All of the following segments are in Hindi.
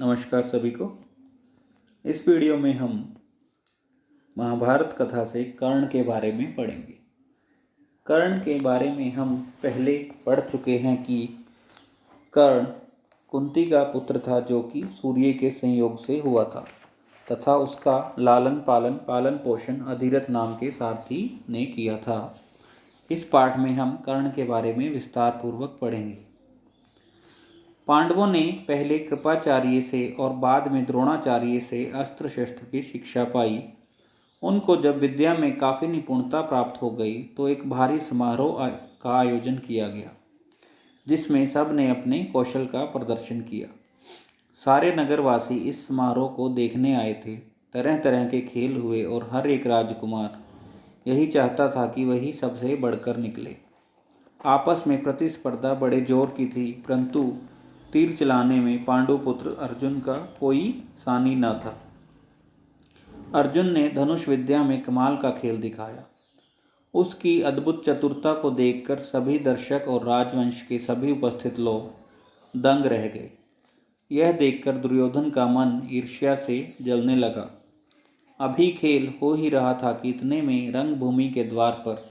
नमस्कार सभी को। इस वीडियो में हम महाभारत कथा से कर्ण के बारे में पढ़ेंगे। कर्ण के बारे में हम पहले पढ़ चुके हैं कि कर्ण कुंती का पुत्र था जो कि सूर्य के संयोग से हुआ था तथा उसका पालन पोषण अधिरथ नाम के सारथी ने किया था। इस पाठ में हम कर्ण के बारे में विस्तार पूर्वक पढ़ेंगे। पांडवों ने पहले कृपाचार्य से और बाद में द्रोणाचार्य से अस्त्र शस्त्र की शिक्षा पाई। उनको जब विद्या में काफ़ी निपुणता प्राप्त हो गई तो एक भारी समारोह का आयोजन किया गया जिसमें सब ने अपने कौशल का प्रदर्शन किया। सारे नगरवासी इस समारोह को देखने आए थे। तरह तरह के खेल हुए और हर एक राजकुमार यही चाहता था कि वही सबसे बढ़कर निकले। आपस में प्रतिस्पर्धा बड़े जोर की थी, परंतु तीर चलाने में पांडुपुत्र अर्जुन का कोई सानी न था। अर्जुन ने धनुष विद्या में कमाल का खेल दिखाया। उसकी अद्भुत चतुरता को देखकर सभी दर्शक और राजवंश के सभी उपस्थित लोग दंग रह गए। यह देखकर दुर्योधन का मन ईर्ष्या से जलने लगा। अभी खेल हो ही रहा था कि इतने में रंगभूमि के द्वार पर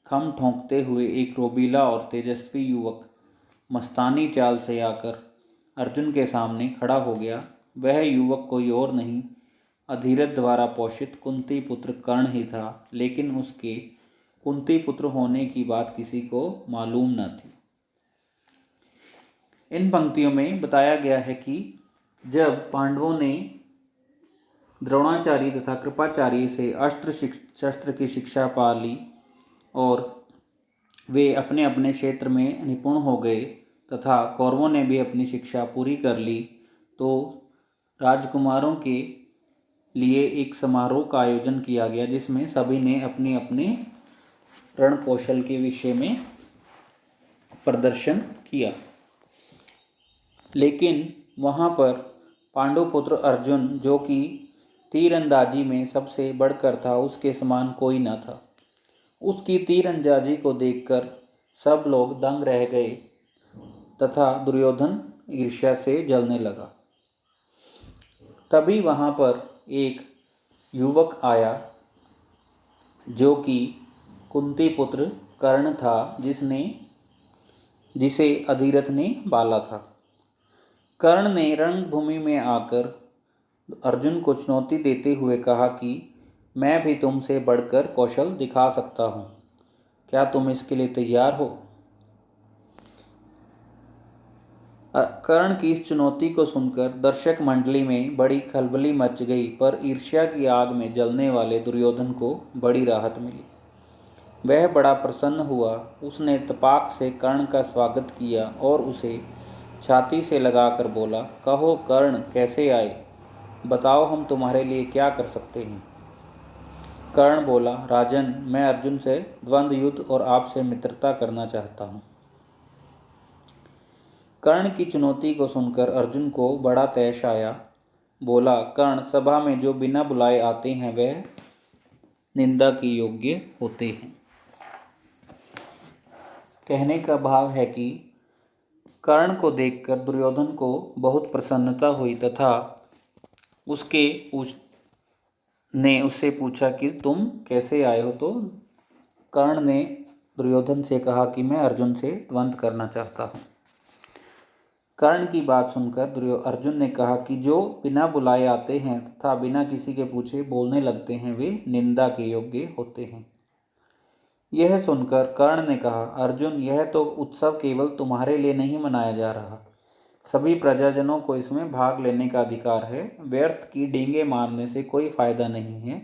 खम ठोंकते हुए एक रोबीला और तेजस्वी युवक मस्तानी चाल से आकर अर्जुन के सामने खड़ा हो गया। वह युवक कोई और नहीं, अधिरथ द्वारा पोषित कुंती पुत्र कर्ण ही था, लेकिन उसके कुंती पुत्र होने की बात किसी को मालूम न थी। इन पंक्तियों में बताया गया है कि जब पांडवों ने द्रोणाचार्य तथा कृपाचार्य से अस्त्र शस्त्र की शिक्षा पा ली और वे अपने अपने क्षेत्र में निपुण हो गए तथा कौरवों ने भी अपनी शिक्षा पूरी कर ली, तो राजकुमारों के लिए एक समारोह का आयोजन किया गया जिसमें सभी ने अपने अपने रण कौशल के विषय में प्रदर्शन किया। लेकिन वहाँ पर पांडुपुत्र अर्जुन जो कि तीरंदाजी में सबसे बढ़कर था, उसके समान कोई न था। उसकी तीरंदाजी को देखकर सब लोग दंग रह गए तथा दुर्योधन ईर्ष्या से जलने लगा। तभी वहाँ पर एक युवक आया जो कि कुंती पुत्र कर्ण था, जिसे अधिरथ ने पाला था। कर्ण ने रणभूमि में आकर अर्जुन को चुनौती देते हुए कहा कि मैं भी तुमसे बढ़कर कौशल दिखा सकता हूँ, क्या तुम इसके लिए तैयार हो? कर्ण की इस चुनौती को सुनकर दर्शक मंडली में बड़ी खलबली मच गई, पर ईर्ष्या की आग में जलने वाले दुर्योधन को बड़ी राहत मिली। वह बड़ा प्रसन्न हुआ। उसने तपाक से कर्ण का स्वागत किया और उसे छाती से लगाकर बोला, कहो कर्ण, कैसे आए? बताओ, हम तुम्हारे लिए क्या कर सकते हैं? कर्ण बोला, राजन, मैं अर्जुन से द्वंद्व युद्ध और आपसे मित्रता करना चाहता हूँ। कर्ण की चुनौती को सुनकर अर्जुन को बड़ा तैश आया। बोला, कर्ण, सभा में जो बिना बुलाए आते हैं वह निंदा के योग्य होते हैं। कहने का भाव है कि कर्ण को देखकर दुर्योधन को बहुत प्रसन्नता हुई तथा ने उससे पूछा कि तुम कैसे आए हो? तो कर्ण ने दुर्योधन से कहा कि मैं अर्जुन से द्वंद्व करना चाहता हूँ। कर्ण की बात सुनकर अर्जुन ने कहा कि जो बिना बुलाए आते हैं तथा बिना किसी के पूछे बोलने लगते हैं वे निंदा के योग्य होते हैं। यह सुनकर कर्ण ने कहा, अर्जुन, यह तो उत्सव केवल तुम्हारे लिए नहीं मनाया जा रहा, सभी प्रजाजनों को इसमें भाग लेने का अधिकार है। व्यर्थ की डींगे मारने से कोई फायदा नहीं है।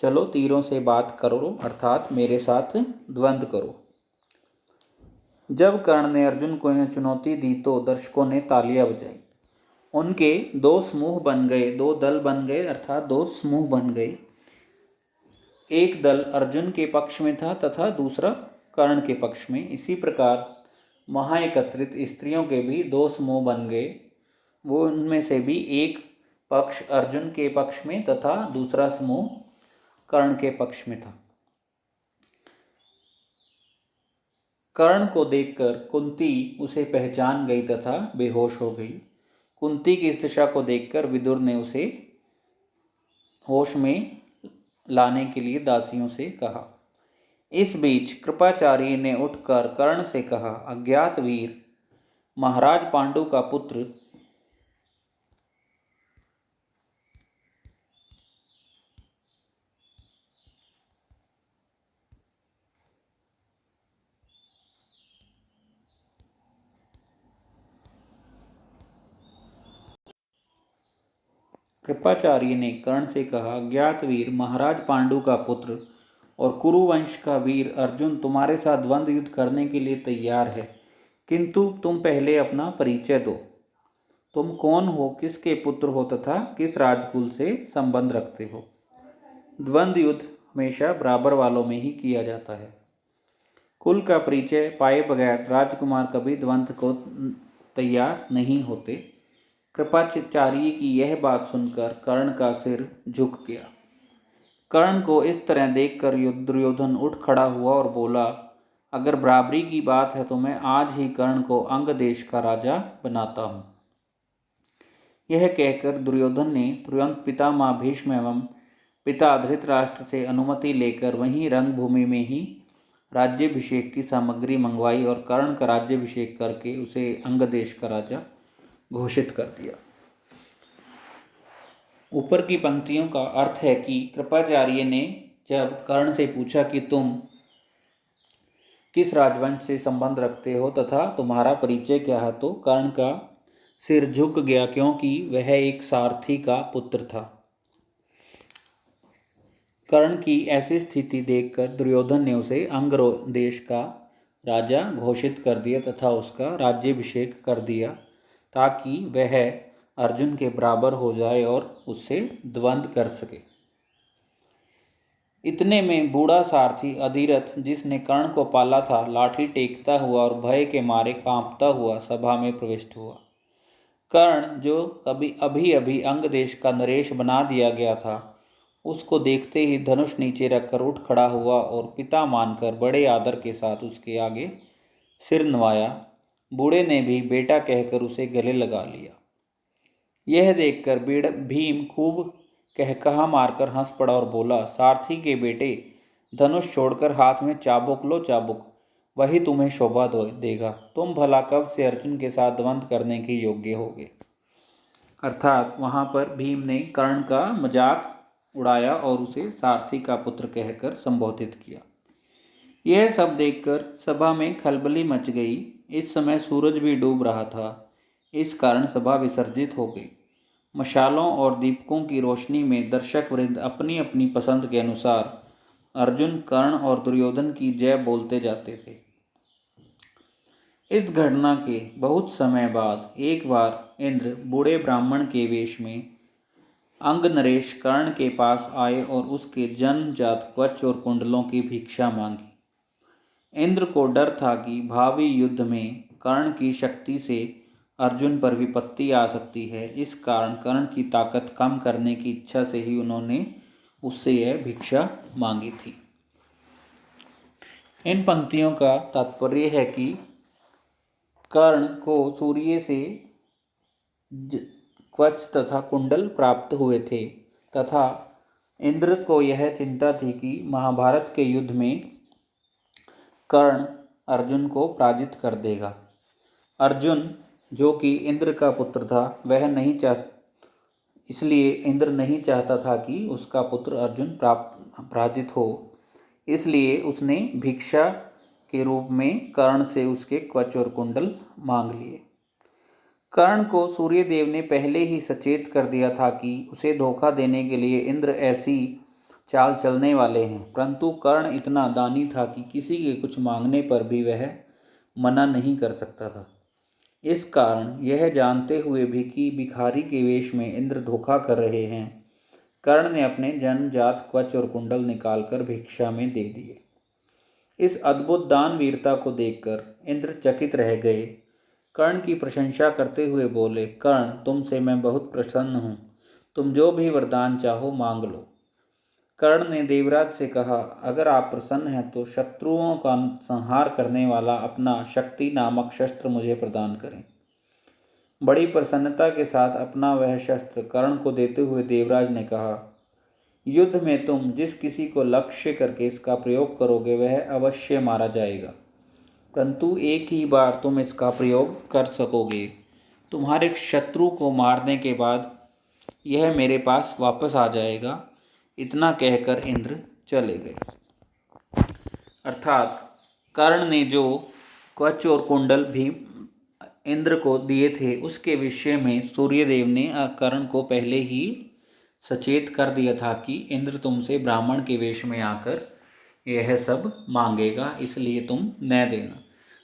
चलो तीरों से बात करो, अर्थात मेरे साथ द्वंद्व करो। जब कर्ण ने अर्जुन को यह चुनौती दी तो दर्शकों ने तालियां बजाई। उनके दो समूह बन गए, दो दल बन गए, अर्थात दो समूह बन गए। एक दल अर्जुन के पक्ष में था तथा दूसरा कर्ण के पक्ष में। इसी प्रकार महाएकत्रित स्त्रियों के भी दो समूह बन गए। वो उनमें से भी एक पक्ष अर्जुन के पक्ष में तथा दूसरा समूह कर्ण के पक्ष में था। कर्ण को देखकर कुंती उसे पहचान गई तथा बेहोश हो गई। कुंती की इस दशा को देखकर विदुर ने उसे होश में लाने के लिए दासियों से कहा। इस बीच कृपाचार्य ने उठकर कर्ण से कहा, अज्ञात वीर, महाराज पांडु का पुत्र कृपाचार्य ने कर्ण से कहा, ज्ञात वीर, महाराज पांडु का पुत्र और कुरुवंश का वीर अर्जुन तुम्हारे साथ द्वंद्व युद्ध करने के लिए तैयार है, किंतु तुम पहले अपना परिचय दो। तुम कौन हो, किसके पुत्र हो तथा किस राजकुल से संबंध रखते हो। द्वंद्व युद्ध हमेशा बराबर वालों में ही किया जाता है। कुल का परिचय पाए बगैर राजकुमार कभी द्वंद्व को तैयार नहीं होते। कृपाचार्य की यह बात सुनकर कर्ण का सिर झुक गया। कर्ण को इस तरह देखकर दुर्योधन उठ खड़ा हुआ और बोला, अगर बराबरी की बात है तो मैं आज ही कर्ण को अंग देश का राजा बनाता हूँ। यह कहकर दुर्योधन ने तुरंत पितामह भीष्म एवं पिता धृतराष्ट्र से अनुमति लेकर वहीं रंगभूमि में ही राज्याभिषेक की सामग्री मंगवाई और कर्ण का राज्याभिषेक करके उसे अंग देश का राजा घोषित कर दिया। ऊपर की पंक्तियों का अर्थ है कि कृपाचार्य ने जब कर्ण से पूछा कि तुम किस राजवंश से संबंध रखते हो तथा तुम्हारा परिचय क्या है, तो कर्ण का सिर झुक गया, क्योंकि वह एक सारथी का पुत्र था। कर्ण की ऐसी स्थिति देखकर दुर्योधन ने उसे अंग देश का राजा घोषित कर दिया तथा उसका राज्याभिषेक कर दिया, ताकि वह अर्जुन के बराबर हो जाए और उससे द्वंद्व कर सके। इतने में बूढ़ा सारथी अधिरथ, जिसने कर्ण को पाला था, लाठी टेकता हुआ और भय के मारे कांपता हुआ सभा में प्रविष्ट हुआ। कर्ण, जो अभी अभी अंग देश का नरेश बना दिया गया था, उसको देखते ही धनुष नीचे रखकर उठ खड़ा हुआ और पिता मानकर बड़े आदर के साथ उसके आगे सिर नवाया। बूढ़े ने भी बेटा कहकर उसे गले लगा लिया। यह देखकर भीम खूब कहकहा मारकर हंस पड़ा और बोला, सारथी के बेटे, धनुष छोड़कर हाथ में चाबुक लो, चाबुक, वही तुम्हें शोभा देगा। तुम भला कब से अर्जुन के साथ द्वंद्व करने के योग्य होगे। अर्थात वहाँ पर भीम ने कर्ण का मजाक उड़ाया और उसे सारथी का पुत्र कहकर संबोधित किया। यह सब देखकर सभा में खलबली मच गई। इस समय सूरज भी डूब रहा था, इस कारण सभा विसर्जित हो गई। मशालों और दीपकों की रोशनी में दर्शक वृंद अपनी अपनी पसंद के अनुसार अर्जुन, कर्ण और दुर्योधन की जय बोलते जाते थे। इस घटना के बहुत समय बाद एक बार इंद्र बूढ़े ब्राह्मण के वेश में अंग नरेश कर्ण के पास आए और उसके जन्मजात कवच और कुंडलों की भिक्षा मांगी। इंद्र को डर था कि भावी युद्ध में कर्ण की शक्ति से अर्जुन पर विपत्ति आ सकती है। इस कारण कर्ण की ताकत कम करने की इच्छा से ही उन्होंने उससे यह भिक्षा मांगी थी। इन पंक्तियों का तात्पर्य है कि कर्ण को सूर्य से कवच तथा कुंडल प्राप्त हुए थे तथा इंद्र को यह चिंता थी कि महाभारत के युद्ध में कर्ण अर्जुन को पराजित कर देगा। अर्जुन, जो कि इंद्र का पुत्र था, वह नहीं इसलिए इंद्र नहीं चाहता था कि उसका पुत्र अर्जुन पराजित हो, इसलिए उसने भिक्षा के रूप में कर्ण से उसके कवच और कुंडल मांग लिए। कर्ण को सूर्यदेव ने पहले ही सचेत कर दिया था कि उसे धोखा देने के लिए इंद्र ऐसी चाल चलने वाले हैं, परंतु कर्ण इतना दानी था कि किसी के कुछ मांगने पर भी वह मना नहीं कर सकता था। इस कारण यह जानते हुए भी कि भिखारी के वेश में इंद्र धोखा कर रहे हैं, कर्ण ने अपने जन्मजात कवच और कुंडल निकालकर भिक्षा में दे दिए। इस अद्भुत दान वीरता को देखकर इंद्र चकित रह गए। कर्ण की प्रशंसा करते हुए बोले, कर्ण, तुमसे मैं बहुत प्रसन्न हूँ, तुम जो भी वरदान चाहो मांग लो। कर्ण ने देवराज से कहा, अगर आप प्रसन्न हैं तो शत्रुओं का संहार करने वाला अपना शक्ति नामक शस्त्र मुझे प्रदान करें। बड़ी प्रसन्नता के साथ अपना वह शस्त्र कर्ण को देते हुए देवराज ने कहा, युद्ध में तुम जिस किसी को लक्ष्य करके इसका प्रयोग करोगे वह अवश्य मारा जाएगा, परंतु एक ही बार तुम इसका प्रयोग कर सकोगे। तुम्हारे शत्रु को मारने के बाद यह मेरे पास वापस आ जाएगा। इतना कहकर इंद्र चले गए। अर्थात कर्ण ने जो कवच और कुंडल भी इंद्र को दिए थे उसके विषय में सूर्यदेव ने कर्ण को पहले ही सचेत कर दिया था कि इंद्र तुमसे ब्राह्मण के वेश में आकर यह सब मांगेगा, इसलिए तुम न देना।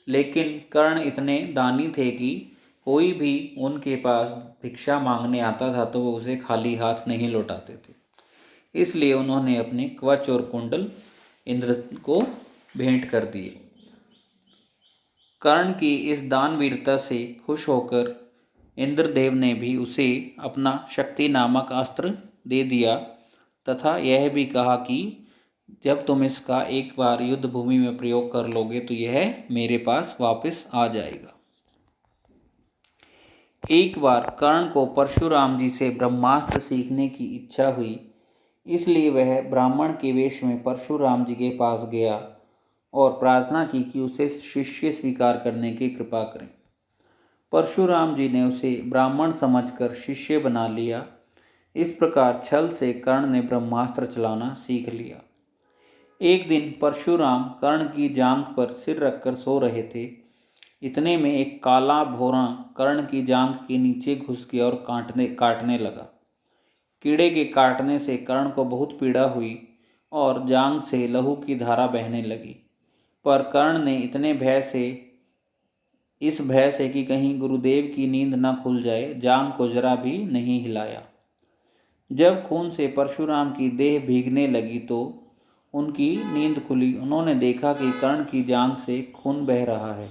लेकिन कर्ण इतने दानी थे कि कोई भी उनके पास भिक्षा मांगने आता था तो वो उसे खाली हाथ नहीं लौटाते थे। इसलिए उन्होंने अपने कवच और कुंडल इंद्र को भेंट कर दिए। कर्ण की इस दानवीरता से खुश होकर इंद्रदेव ने भी उसे अपना शक्ति नामक अस्त्र दे दिया तथा यह भी कहा कि जब तुम इसका एक बार युद्ध भूमि में प्रयोग कर लोगे तो यह मेरे पास वापस आ जाएगा। एक बार कर्ण को परशुराम जी से ब्रह्मास्त्र सीखने की इच्छा हुई, इसलिए वह ब्राह्मण के वेश में परशुराम जी के पास गया और प्रार्थना की कि उसे शिष्य स्वीकार करने की कृपा करें। परशुराम जी ने उसे ब्राह्मण समझकर शिष्य बना लिया। इस प्रकार छल से कर्ण ने ब्रह्मास्त्र चलाना सीख लिया। एक दिन परशुराम कर्ण की जांघ पर सिर रखकर सो रहे थे। इतने में एक काला भौरा कर्ण की जांघ के नीचे घुस गया और काटने लगा। कीड़े के काटने से कर्ण को बहुत पीड़ा हुई और जांघ से लहू की धारा बहने लगी। पर कर्ण ने इस भय से कि कहीं गुरुदेव की नींद न खुल जाए, जांघ को जरा भी नहीं हिलाया। जब खून से परशुराम की देह भीगने लगी तो उनकी नींद खुली। उन्होंने देखा कि कर्ण की जांघ से खून बह रहा है।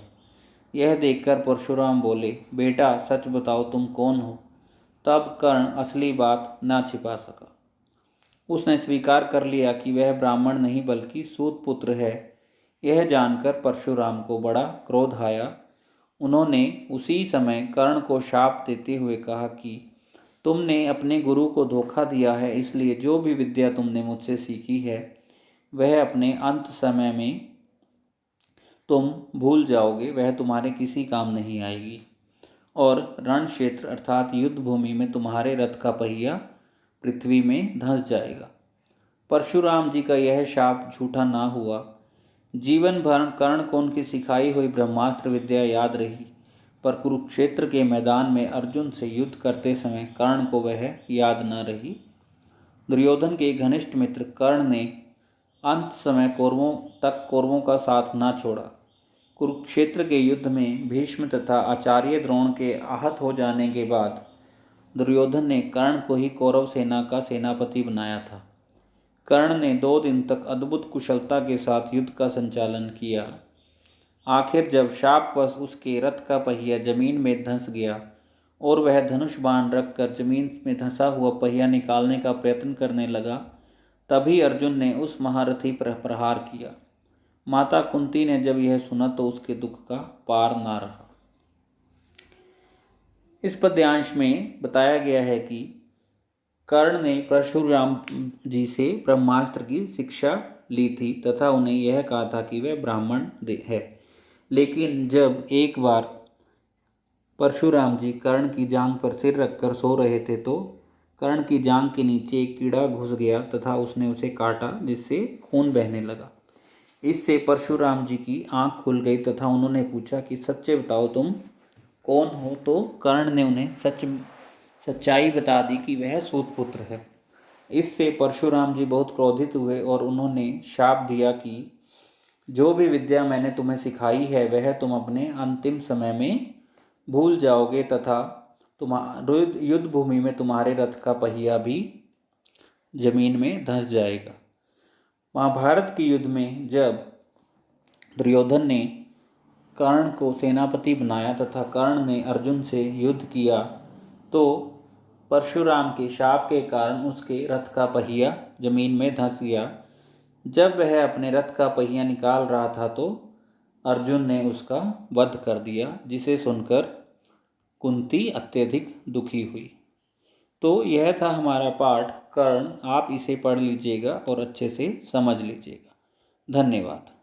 यह देखकर परशुराम बोले, बेटा सच बताओ तुम कौन हो। तब कर्ण असली बात न छिपा सका। उसने स्वीकार कर लिया कि वह ब्राह्मण नहीं बल्कि सूत पुत्र है। यह जानकर परशुराम को बड़ा क्रोध आया। उन्होंने उसी समय कर्ण को शाप देते हुए कहा कि तुमने अपने गुरु को धोखा दिया है, इसलिए जो भी विद्या तुमने मुझसे सीखी है वह अपने अंत समय में तुम भूल जाओगे, वह तुम्हारे किसी काम नहीं आएगी और रण क्षेत्र अर्थात युद्ध भूमि में तुम्हारे रथ का पहिया पृथ्वी में धंस जाएगा। परशुराम जी का यह शाप झूठा ना हुआ। जीवन भर कर्ण को उनकी सिखाई हुई ब्रह्मास्त्र विद्या याद रही, पर कुरुक्षेत्र के मैदान में अर्जुन से युद्ध करते समय कर्ण को वह याद न रही। दुर्योधन के घनिष्ठ मित्र कर्ण ने अंत समय कौरवों का साथ न छोड़ा। कुरुक्षेत्र के युद्ध में भीष्म तथा आचार्य द्रोण के आहत हो जाने के बाद दुर्योधन ने कर्ण को ही कौरव सेना का सेनापति बनाया था। कर्ण ने 2 दिन तक अद्भुत कुशलता के साथ युद्ध का संचालन किया। आखिर जब शापवश उसके रथ का पहिया जमीन में धंस गया और वह धनुष बाण रखकर जमीन में धंसा हुआ पहिया निकालने का प्रयत्न करने लगा, तभी अर्जुन ने उस महारथी पर प्रहार किया। माता कुंती ने जब यह सुना तो उसके दुख का पार ना रहा। इस पद्यांश में बताया गया है कि कर्ण ने परशुराम जी से ब्रह्मास्त्र की शिक्षा ली थी तथा उन्हें यह कहा था कि वह ब्राह्मण है। लेकिन जब एक बार परशुराम जी कर्ण की जांघ पर सिर रखकर सो रहे थे तो कर्ण की जांघ के नीचे एक कीड़ा घुस गया तथा उसने उसे काटा, जिससे खून बहने लगा। इससे परशुराम जी की आंख खुल गई तथा उन्होंने पूछा कि सच्चे बताओ तुम कौन हो। तो कर्ण ने उन्हें सच्चाई बता दी कि वह सूतपुत्र है। इससे परशुराम जी बहुत क्रोधित हुए और उन्होंने शाप दिया कि जो भी विद्या मैंने तुम्हें सिखाई है वह तुम अपने अंतिम समय में भूल जाओगे तथा युद्ध भूमि में तुम्हारे रथ का पहिया भी जमीन में धंस जाएगा। महाभारत के युद्ध में जब दुर्योधन ने कर्ण को सेनापति बनाया तथा कर्ण ने अर्जुन से युद्ध किया तो परशुराम के शाप के कारण उसके रथ का पहिया जमीन में धंस गया। जब वह अपने रथ का पहिया निकाल रहा था तो अर्जुन ने उसका वध कर दिया, जिसे सुनकर कुंती अत्यधिक दुखी हुई। तो यह था हमारा पाठ कर्ण। आप इसे पढ़ लीजिएगा और अच्छे से समझ लीजिएगा। धन्यवाद।